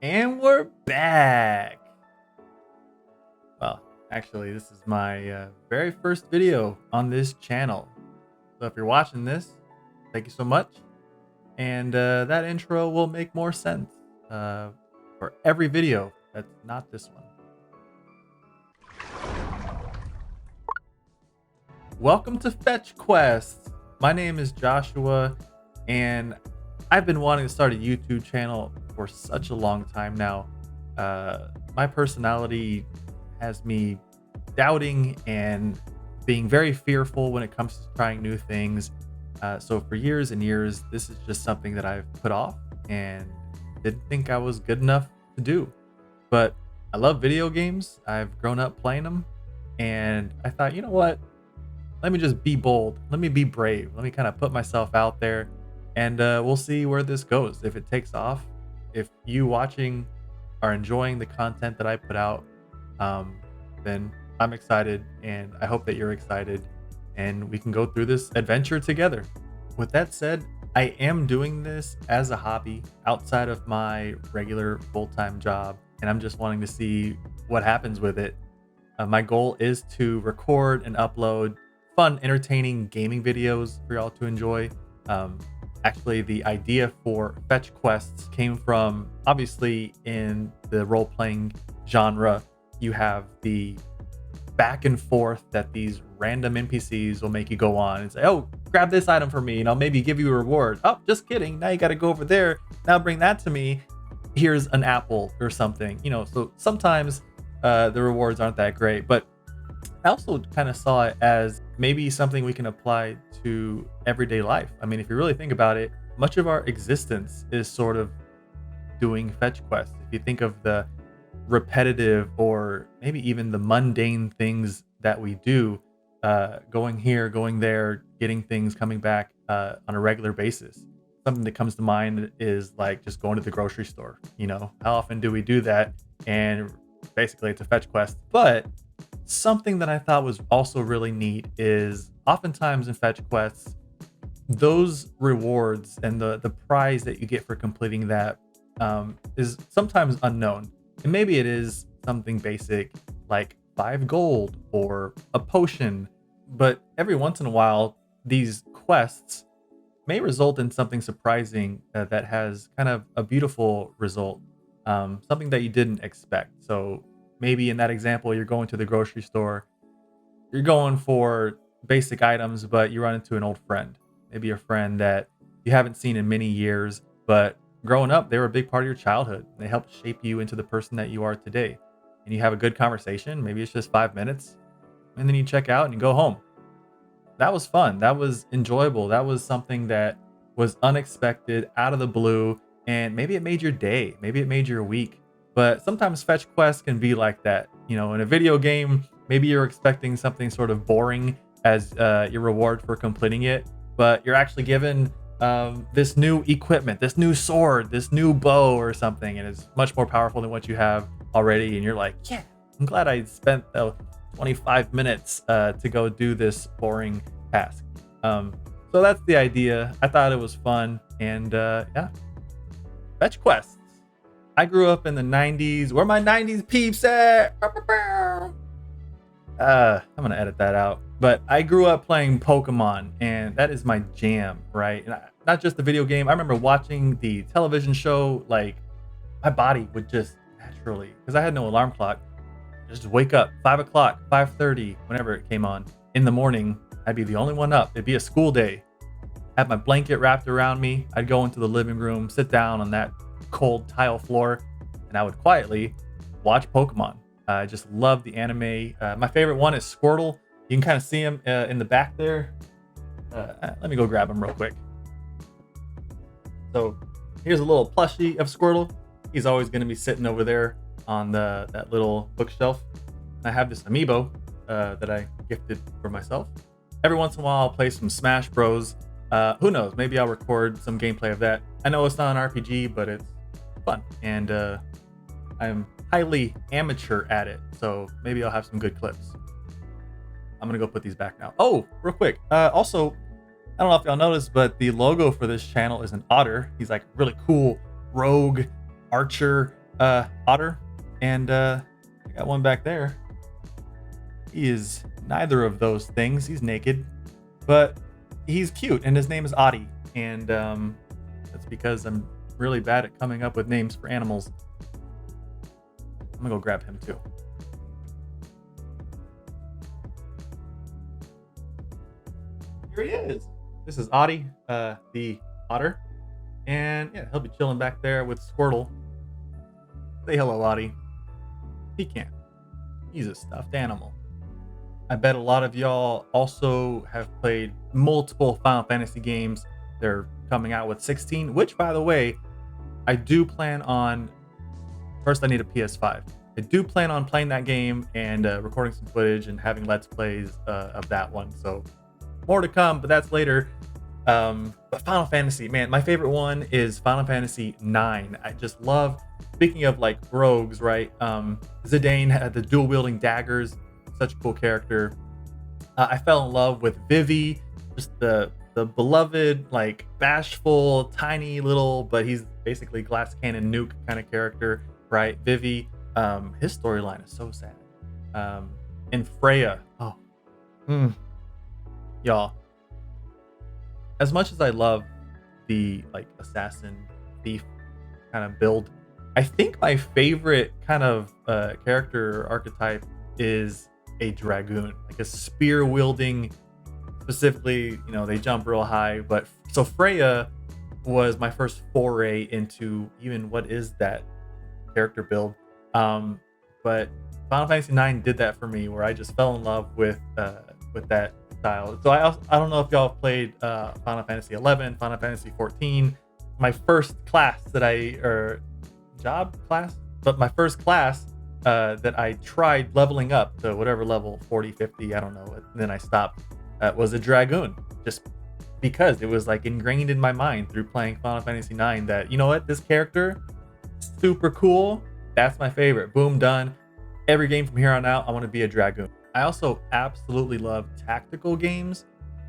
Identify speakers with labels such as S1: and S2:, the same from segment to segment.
S1: And we're back. Well, actually, this is my very first video on this channel. So if you're watching this, thank you so much. And that intro will make more sense for every video that's not this one. Welcome to Fetch Quests. My name is Joshua, and I've been wanting to start a YouTube channel for such a long time now. My personality has me doubting and being very fearful when it comes to trying new things. So for years and years, this is just something that I've put off and didn't think I was good enough to do. But I love video games. I've grown up playing them, and I thought, you know what? Let me just be bold. Let me be brave. Let me kind of put myself out there, and we'll see where this goes. If it takes off, if you watching are enjoying the content that I put out, then I'm excited, and I hope that you're excited, and we can go through this adventure together. With that said, I am doing this as a hobby outside of my regular full-time job, and I'm just wanting to see what happens with it. My goal is to record and upload fun, entertaining gaming videos for y'all to enjoy. Actually, the idea for Fetch Quests came from, obviously, in the role-playing genre, you have the back and forth that these random NPCs will make you go on and say, oh, grab this item for me, and I'll maybe give you a reward. Oh, just kidding. Now you got to go over there. Now bring that to me. Here's an apple or something. So sometimes the rewards aren't that great, but I also kind of saw it as maybe something we can apply to everyday life. I mean, if you really think about it, much of our existence is sort of doing fetch quests. If you think of the repetitive or maybe even the mundane things that we do, going here, going there, getting things, coming back on a regular basis. Something that comes to mind is like just going to the grocery store. How often do we do that? And basically it's a fetch quest. But something that I thought was also really neat is oftentimes in fetch quests, those rewards and the prize that you get for completing that is sometimes unknown. And maybe it is something basic like 5 gold or a potion, but every once in a while, these quests may result in something surprising that has kind of a beautiful result, something that you didn't expect. So maybe in that example, you're going to the grocery store, you're going for basic items, but you run into an old friend, maybe a friend that you haven't seen in many years, but growing up, they were a big part of your childhood. They helped shape you into the person that you are today. And you have a good conversation. Maybe it's just 5 minutes, and then you check out and you go home. That was fun. That was enjoyable. That was something that was unexpected, out of the blue, and maybe it made your day. Maybe it made your week. But sometimes fetch quests can be like that. In a video game, maybe you're expecting something sort of boring as your reward for completing it, but you're actually given this new equipment, this new sword, this new bow or something, and it's much more powerful than what you have already. And you're like, yeah, I'm glad I spent 25 minutes to go do this boring task. So that's the idea. I thought it was fun, and yeah, fetch quests. I grew up in the 90s. Where my 90s peeps at? I'm gonna edit that out. But I grew up playing Pokemon, and that is my jam, right? And not just the video game. I remember watching the television show. Like, my body would just naturally, because I had no alarm clock, just wake up 5 o'clock, 5:30, whenever it came on in the morning. I'd be the only one up. It'd be a school day. Have my blanket wrapped around me. I'd go into the living room, sit down on that cold tile floor, and I would quietly watch Pokemon. I just love the anime. My favorite one is Squirtle. You can kind of see him in the back there. Let me go grab him real quick. So here's a little plushie of Squirtle. He's always going to be sitting over there on that little bookshelf. I have this amiibo that I gifted for myself. Every once in a while, I'll play some Smash Bros. Who knows? Maybe I'll record some gameplay of that. I know it's not an RPG, but it's fun, and I'm highly amateur at it, so maybe I'll have some good clips. I'm gonna go put these back now. Oh, real quick. Also, I don't know if y'all noticed, but the logo for this channel is an otter. He's like really cool rogue archer. otter, and I got one back there. He is neither of those things. He's naked, but he's cute, and his name is Adi. And that's because I'm really bad at coming up with names for animals. I'm gonna go grab him too. Here he is. This is Adi, the otter, and yeah, he'll be chilling back there with Squirtle. Say hello, Adi. He can't. He's a stuffed animal. I bet a lot of y'all also have played multiple Final Fantasy games. They're coming out with 16, which, by the way, I do plan on. First, I need a PS5. I do plan on playing that game and recording some footage and having Let's Plays of that one. So, more to come, but that's later. But Final Fantasy, man, my favorite one is Final Fantasy 9. I just love, speaking of like rogues, right? Zidane had the dual wielding daggers, such a cool character. I fell in love with Vivi, just the beloved, like bashful, tiny little, but he's basically glass cannon nuke kind of character, right? Vivi, his storyline is so sad. And Freya, oh, y'all. As much as I love the like assassin thief kind of build, I think my favorite kind of character archetype is a dragoon, like a spear wielding. Specifically, you know, they jump real high. But so Freya was my first foray into even what is that character build. But Final Fantasy 9 did that for me, where I just fell in love with that style. So I don't know if y'all have played Final Fantasy 11, Final Fantasy 14. My first class that my first class that I tried leveling up to whatever level, 40, 50, I don't know, and then I stopped, was a dragoon, just because it was like ingrained in my mind through playing Final Fantasy 9 that, you know what, this character, super cool, that's my favorite. Boom, done. Every game from here on out, I want to be a dragoon. I also absolutely love tactical games,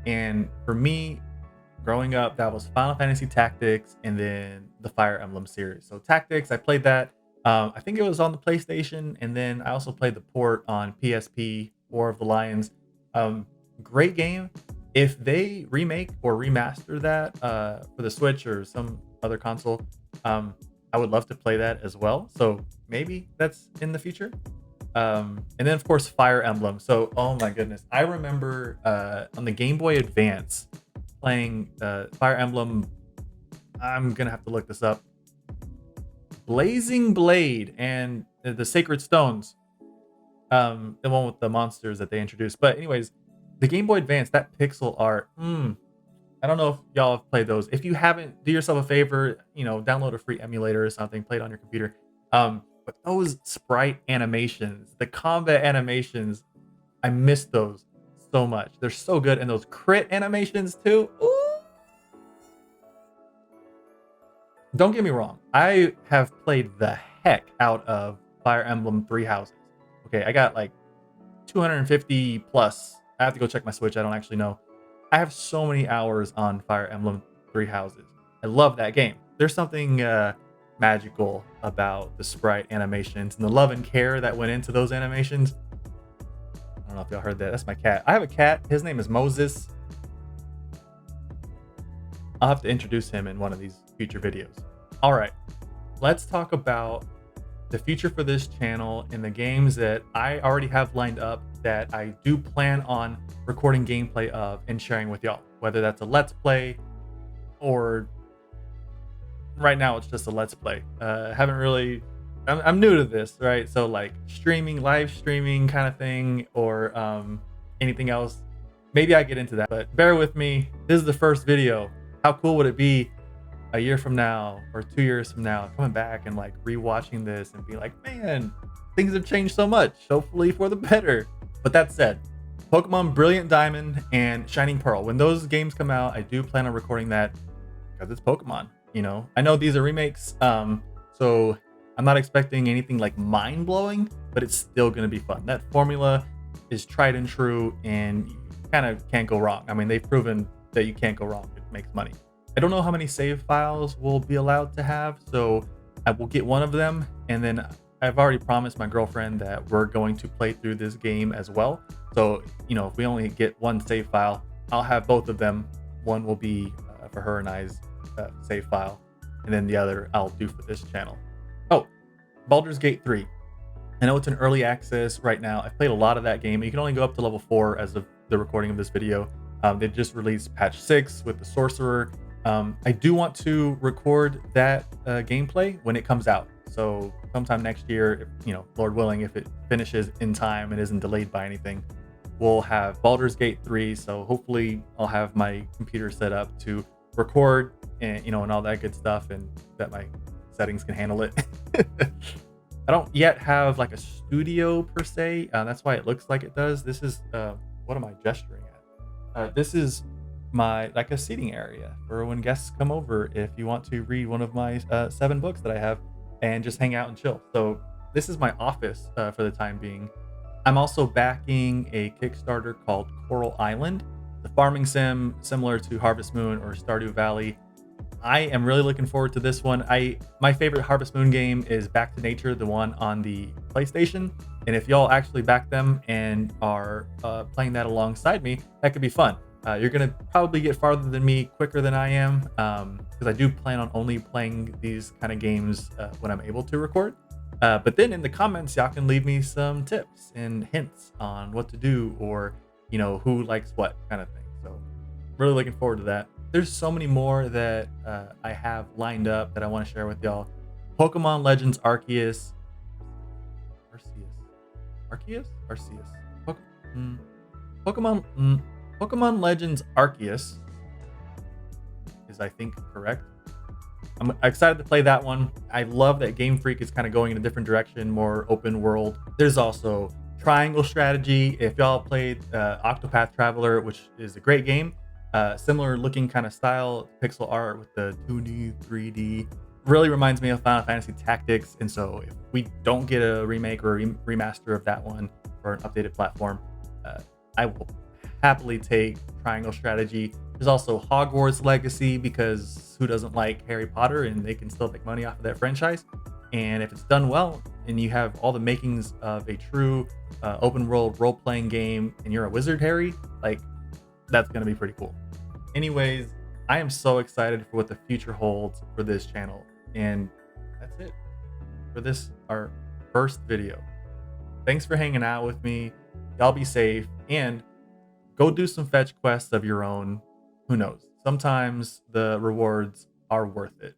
S1: and for me, growing up, that was Final Fantasy Tactics and then the Fire Emblem series. So Tactics, I played that. I think it was on the PlayStation, and then I also played the port on PSP, War of the Lions. Great game. If they remake or remaster that for the Switch or some other console, I would love to play that as well. So maybe that's in the future. And then of course Fire Emblem. So oh my goodness, I remember on the Game Boy Advance playing Fire Emblem. I'm gonna have to look this up. Blazing Blade and the Sacred Stones. The one with the monsters that they introduced. But anyways, the Game Boy Advance, that pixel art. I don't know if y'all have played those. If you haven't, do yourself a favor, you know, download a free emulator or something, play it on your computer. But those sprite animations, the combat animations, I miss those so much. They're so good. And those crit animations too. Ooh. Don't get me wrong. I have played the heck out of Fire Emblem Three Houses. Okay, I got like 250 plus. I have to go check my Switch. I don't actually know. I have so many hours on Fire Emblem Three Houses. I love that game. There's something magical about the sprite animations and the love and care that went into those animations. I don't know if y'all heard that. That's my cat. I have a cat. His name is Moses. I'll have to introduce him in one of these future videos. All right, let's talk about the future for this channel and the games that I already have lined up that I do plan on recording gameplay of and sharing with y'all, whether that's a Let's Play or right now it's just a Let's Play. Haven't really, I'm new to this, right? So like streaming, live streaming kind of thing, or anything else. Maybe I get into that, but bear with me. This is the first video. How cool would it be a year from now or 2 years from now, coming back and like rewatching this and be like, man, things have changed so much, hopefully for the better. But that said, Pokemon Brilliant Diamond and Shining Pearl, when those games come out, I do plan on recording that because it's Pokemon. You know, I know these are remakes, so I'm not expecting anything like mind-blowing, but it's still going to be fun. That formula is tried and true, and you kind of can't go wrong. I mean, they've proven that you can't go wrong. It makes money. I don't know how many save files we'll be allowed to have, so I will get one of them, and then I've already promised my girlfriend that we're going to play through this game as well. So, if we only get one save file, I'll have both of them. One will be for her and I's save file, and then the other I'll do for this channel. Oh, Baldur's Gate 3. I know it's in early access right now. I've played a lot of that game. You can only go up to level 4 as of the recording of this video. They just released patch 6 with the sorcerer. I do want to record that gameplay when it comes out. So sometime next year, Lord willing, if it finishes in time and isn't delayed by anything, we'll have Baldur's Gate 3. So hopefully I'll have my computer set up to record and all that good stuff, and that my settings can handle it. I don't yet have like a studio per se. That's why it looks like it does. This is what am I gesturing at? This is a seating area for when guests come over. If you want to read one of my 7 books that I have and just hang out and chill. So this is my office for the time being. I'm also backing a Kickstarter called Coral Island, the farming sim similar to Harvest Moon or Stardew Valley. I am really looking forward to this one. My favorite Harvest Moon game is Back to Nature, the one on the PlayStation. And if y'all actually back them and are playing that alongside me, that could be fun. You're gonna probably get farther than me quicker than I am, because I do plan on only playing these kind of games when I'm able to record. But then in the comments, y'all can leave me some tips and hints on what to do, or who likes what kind of thing. So really looking forward to that. There's so many more that I have lined up that I want to share with y'all. Pokemon Legends Arceus. Pokemon Legends Arceus is, I think, correct. I'm excited to play that one. I love that Game Freak is kind of going in a different direction, more open world. There's also Triangle Strategy. If y'all played Octopath Traveler, which is a great game, similar looking kind of style, pixel art with the 2D, 3D, really reminds me of Final Fantasy Tactics. And so if we don't get a remake or a remaster of that one or an updated platform, I will happily take Triangle Strategy. There's also Hogwarts Legacy, because who doesn't like Harry Potter, and they can still make money off of that franchise. And if it's done well and you have all the makings of a true open world role-playing game and you're a wizard, Harry, that's going to be pretty cool. Anyways, I am so excited for what the future holds for this channel. And that's it for this, our first video. Thanks for hanging out with me. Y'all be safe and go do some fetch quests of your own. Who knows? Sometimes the rewards are worth it.